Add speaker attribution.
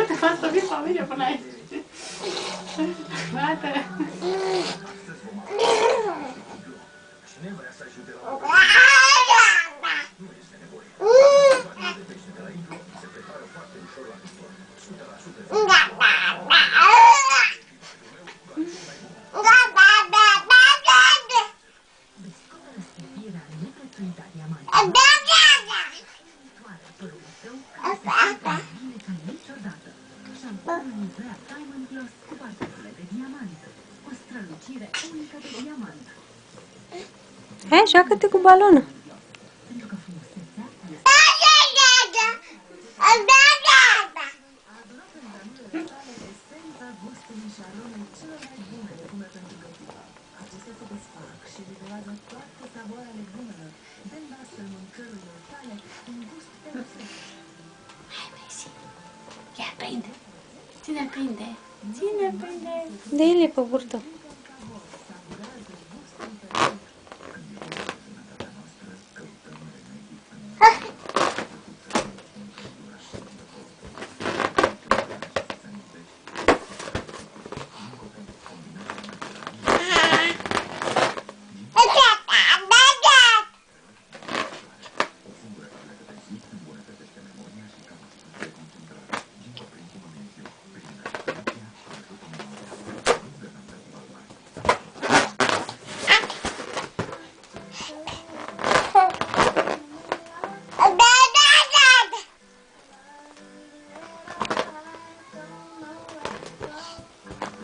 Speaker 1: Te faci să vii familie până aici. Bate!
Speaker 2: Hai, joacă-te cu balonul.
Speaker 1: Ia prinde! Ține prinde! Ține prinde!
Speaker 2: De el e pe burtă.